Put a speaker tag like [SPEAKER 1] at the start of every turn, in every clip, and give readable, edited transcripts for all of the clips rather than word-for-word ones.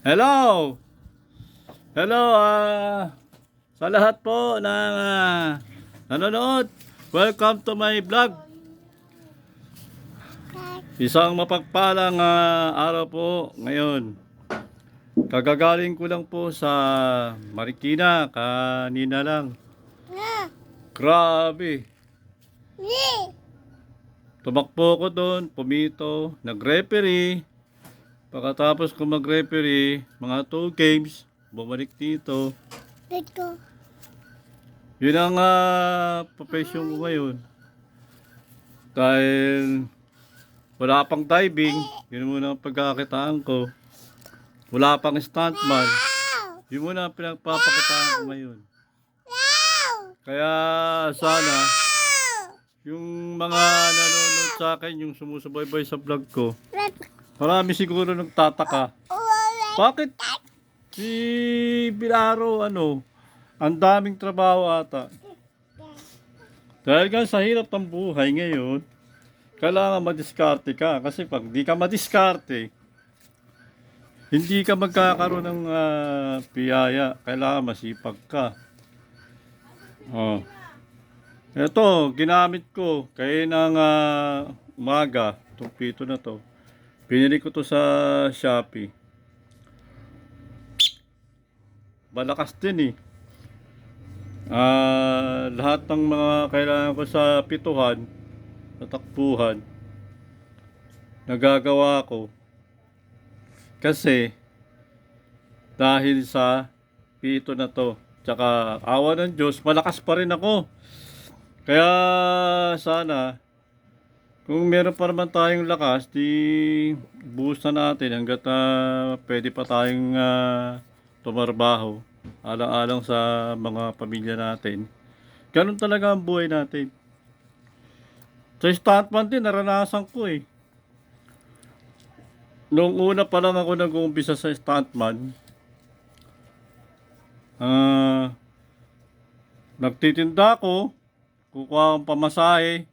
[SPEAKER 1] Hello! Hello, sa lahat po ng nanonood. Welcome to my vlog. Isang mapagpalang araw po ngayon. Kagagaling ko lang po sa Marikina kanina lang. Grabe. Tumakbo ko doon, pumito, nag-referee. Pagkatapos ko mag-referee, mga 2 games, bumalik dito.
[SPEAKER 2] Let's go.
[SPEAKER 1] Yun ang profession ko ngayon. Dahil wala pang diving, yun muna ang pagkakitaan ko. Wala pang stuntman, yun muna ang pinagpapakitaan ko ngayon. Kaya sana, yung mga nanonood sa akin, yung sumusubaybay sa vlog ko, marami siguro nagtataka. Bakit si Bilaro, ang daming trabaho ata. Dahil nga sa hirap ng buhay ngayon, kailangan madiskarte ka. Kasi pag di ka madiskarte, hindi ka magkakaroon ng piyaya. Kailangan masipag ka. Oh. Ito, ginamit ko kaya ng umaga, itong pito na to. Pinili ko to sa Shopee. Malakas din eh. Lahat ng mga kailangan ko sa pituhan, sa takbuhan, nagagawa ko. Kasi, dahil sa pito na to, tsaka awa ng Diyos, malakas pa rin ako. Kaya, sana, kung meron pa naman tayong lakas, di buhos na natin hanggat pwede pa tayong tumarbaho. Alang-alang sa mga pamilya natin. Ganun talaga ang buhay natin. Sa stuntman din, naranasan ko eh. Noong una pa lang ako nag-uumpisa sa stuntman, nagtitinda ako, kukuha akong pamasahe,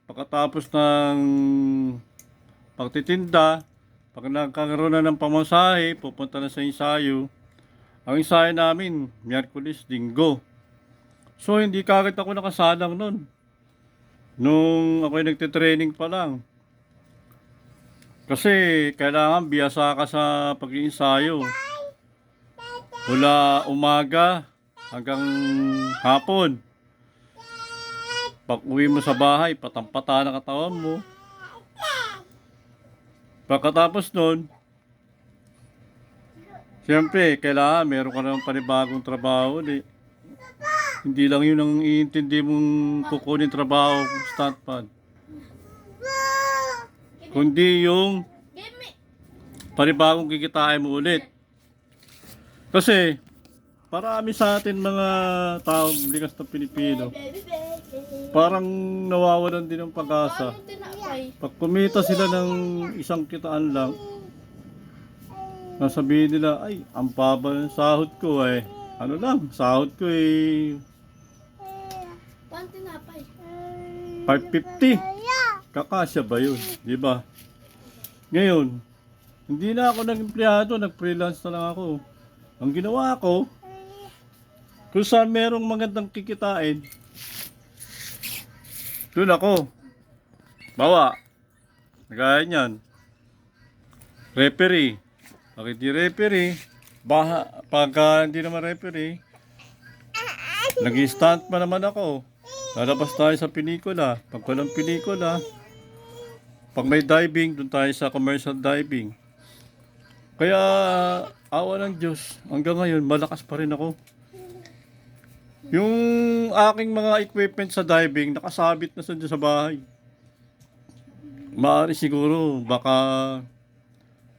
[SPEAKER 1] pagkatapos ng pagtitinda, pag nagkakaroon na ng pamasahe, pupunta na sa ensayo. Ang ensayo namin, Miyerkules, Linggo. So, hindi kagad ako nakasalang nun. Nung ako'y nagtitraining pa lang. Kasi, kailangan biyasa ka sa pag-iensayo. Mula umaga hanggang hapon. Pag uwi mo sa bahay, patampata na katawan mo. Pagkatapos nun, siyempre, kailangan meron ka ng panibagong trabaho ulit. Hindi lang yun ang iintindi mong kukunin trabaho kung stuntman. Kundi yung panibagong kikitain mo ulit. Kasi, marami sa atin mga tao, likas na Pilipino, parang nawawalan din ng pag-asa. Pag kumita sila ng isang kitaan lang, nasabihin nila, ay, ang baba ng sahod ko eh. Ano lang, sahod ko eh 550. Kakasya ba yun? Di ba? Ngayon, hindi na ako nag-empleyado, nag-freelance na lang ako. Ang ginawa ko, kung saan merong magandang kikitain, doon ako. Bawa, nagaya niyan. Referee. Bakit di referee? Pagka hindi naman referee, nag-stunt pa naman ako. Lalabas tayo sa pelikula. Pag walang pelikula, pag may diving, doon tayo sa commercial diving. Kaya, awa ng Diyos, hanggang ngayon, malakas pa rin ako. Yung aking mga equipment sa diving, nakasabit na sa bahay. Maaari siguro, baka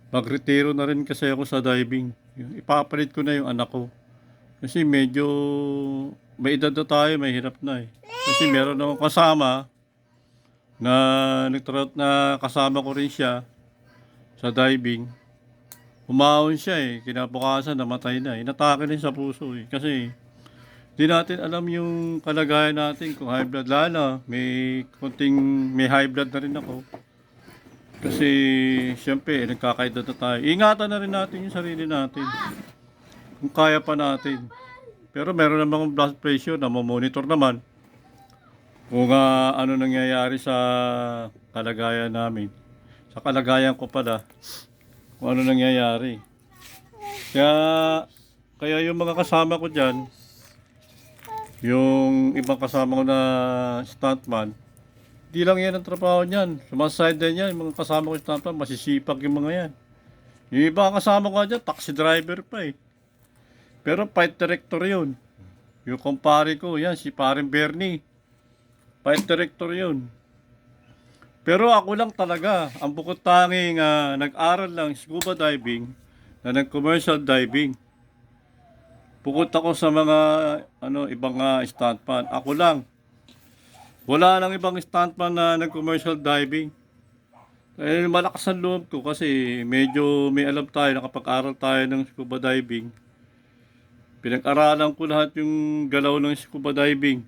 [SPEAKER 1] mag-retiro na rin kasi ako sa diving. Ipapalit ko na yung anak ko. Kasi medyo may edad na tayo, may hirap na eh. Kasi meron akong kasama na na kasama ko rin siya sa diving. Umahon siya eh, kinabukasan namatay na. Inatake rin sa puso eh. Kasi di natin alam yung kalagayan natin kung high blood. Lalo, may high blood na rin ako. Kasi, siyempre, nagkakaedad na tayo. Ingatan na rin natin yung sarili natin. Kung kaya pa natin. Pero meron namang blood pressure na monitor naman. Kung ano nangyayari sa kalagayan namin. Sa kalagayan ko pala. Kung ano nangyayari. Kaya, kaya yung mga kasama ko dyan, yung ibang kasama ko na stuntman, di lang yan ang trabaho niyan. Sumaside din yan, yung mga kasama ko stuntman, masisipag yung mga yan. Yung ibang kasama ko dyan, taxi driver pa eh. Pero fight director yun. Yung kumpare ko, yan, si paring Bernie. Fight director yun. Pero ako lang talaga, ang bukod tanging nag-aral lang scuba diving, na nag-commercial diving. Bukod ako sa mga ibang stuntman. Ako lang. Wala nang ibang stuntman na nag-commercial diving. Eh, malakas ang loob ko kasi medyo may alam tayo, nakapag-aral tayo ng scuba diving. Pinag-aralan ko lahat yung galaw ng scuba diving.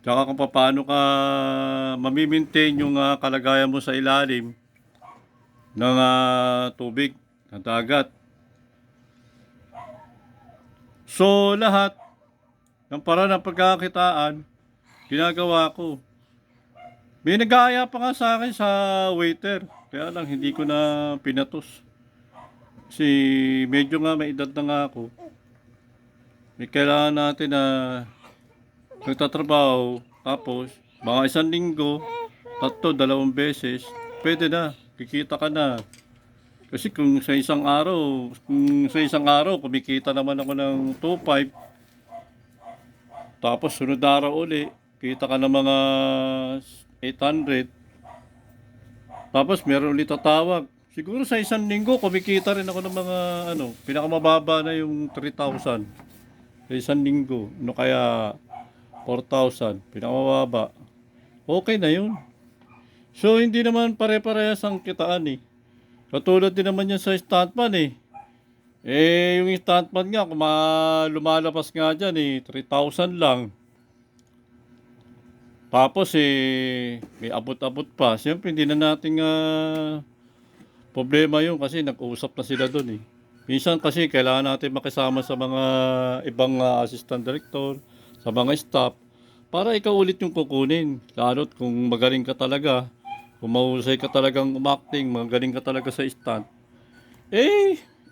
[SPEAKER 1] Tsaka kung paano ka mamimaintain yung kalagayan mo sa ilalim ng tubig, ng dagat. So, lahat ng paraan ng pagkakakitaan, ginagawa ko. May nag-aaya pa nga sa akin sa waiter. Kaya lang, hindi ko na pinatos. Kasi medyo nga may edad na nga ako. May kailangan natin na nagtatrabaho. Tapos, mga 1 linggo, 2 beses, pwede na. Kikita ka na. Kasi kung sa isang araw, kumikita naman ako ng 2.5, tapos sunod na araw uli, kita ka ng mga 800, tapos meron ulit tatawag. Siguro sa 1 linggo, kumikita rin ako ng mga, pinakamababa na yung 3,000. Sa 1 linggo, kaya 4,000, pinakamababa. Okay na yun. So, hindi naman pare-parehas ang kitaan eh. Katulad din naman yan sa stuntman eh. Yung stuntman nga, kung lumalabas nga dyan 3,000 lang. Tapos may abot-abot pa. Siyempre, hindi na nating problema yun kasi nag-uusap na sila dun eh. Minsan kasi kailangan natin makisama sa mga ibang assistant director, sa mga staff, para ikaw ulit yung kukunin. Lalo't kung magaling ka talaga, kung mahusay ka talagang umacting, magaling ka talaga sa stunt,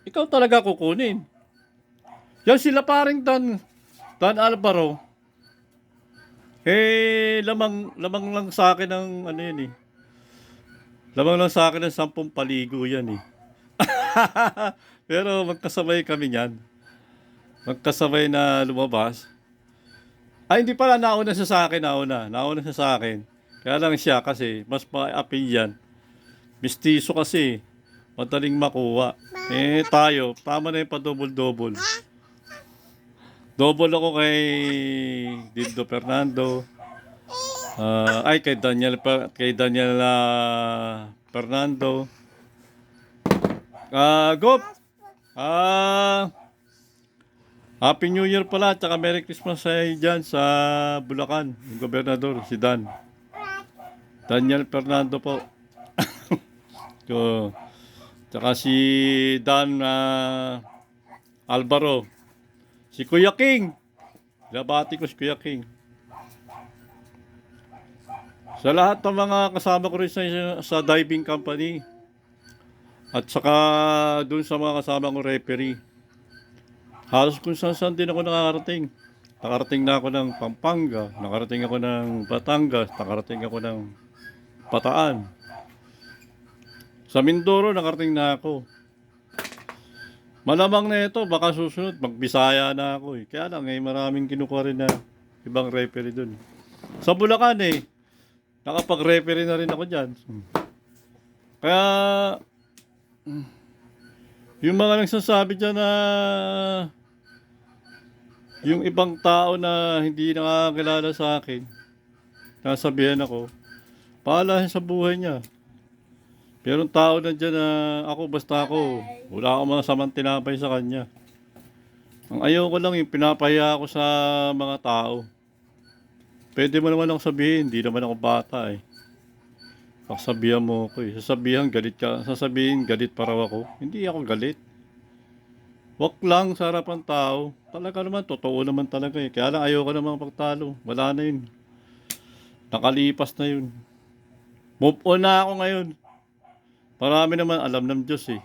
[SPEAKER 1] ikaw talaga kukunin. Yan sila paring Dan Alvaro. Lamang lang sa akin ng yan eh. Lamang lang sa akin ng 10 paligo yan eh. Pero magkasabay kami niyan. Magkasabay na lumabas. Hindi pala, nauna siya sa akin, nauna siya sa akin. Kaya lang siya kasi, mas ma-appeal yan. Mistiso kasi, madaling makuha. Tayo, tama na yung pa-double-double. Double ako kay Dindo Fernando. Kay Daniel Fernando. Gop! Happy New Year pala, tsaka Merry Christmas sa dyan sa Bulacan, yung gobernador, si Dan. Daniel Fernando po. So, tsaka si Dan Alvaro. Si Kuya King. Labati ko si Kuya King. Sa lahat ng mga kasama ko rin sa diving company. At saka dun sa mga kasama ko referee. Halos kung saan din ako nakarating. Nakarating na ako ng Pampanga, nakarating ako ng Batangas, nakarating ako ng Bataan. Sa Mindoro, nakarating na ako. Malamang na ito, baka susunod, magbisaya na ako eh. Kaya lang maraming kinukuha rin na ibang referee dun. Sa Bulacan nakapag-referee na rin ako dyan. Kaya, yung mga nagsasabi dyan na yung ibang tao na hindi nakakilala sa akin, nasabihan ako, paala sa buhay niya. Pero ang tao na dyan na basta ako, wala akong masamang tinapay sa kanya. Ang ayaw ko lang yung pinapahiya ako sa mga tao. Pwede mo naman ako sabihin, hindi naman ako bata eh. Sasabihan mo ako eh. Sasabihan galit ka. Sasabihin galit pa raw ako. Hindi ako galit. Wag lang sa harapan tao. Talaga naman, totoo naman talaga eh. Kaya lang ayoko naman pagtalo. Wala na yun. Nakalipas na yun. Move on na ako ngayon. Marami naman alam ng Diyos eh.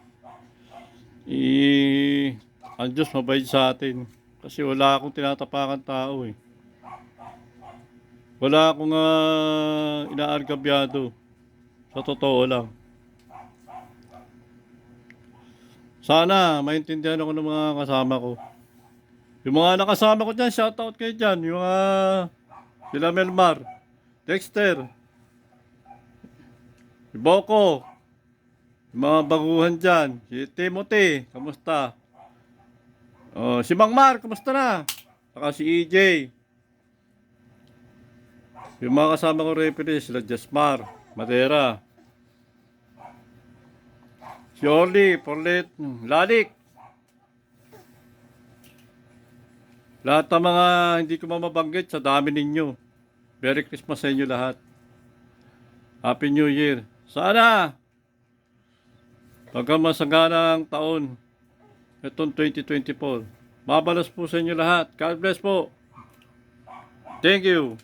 [SPEAKER 1] Ang Diyos mabait sa atin. Kasi wala akong tinatapakan tao eh. Wala akong inaargabyado. Sa totoo lang. Sana maintindihan ako ng mga kasama ko. Yung mga nakasama ko dyan, shoutout kayo dyan. Yung sila Melmar, Dexter, si Boko, yung mga baguhan dyan, si Timothy, kamusta? Si Mangmar, kamusta na? Saka si EJ. Yung mga kasama ko referee, sila Jasmar, Madera, si Orly, Porlet, Lalik. Lahat ng mga hindi ko mamabanggit sa dami ninyo. Merry Christmas sa inyo lahat. Happy New Year. Sana pagkamasaganang taon itong 2024. Mabalas po sa inyo lahat. God bless po. Thank you.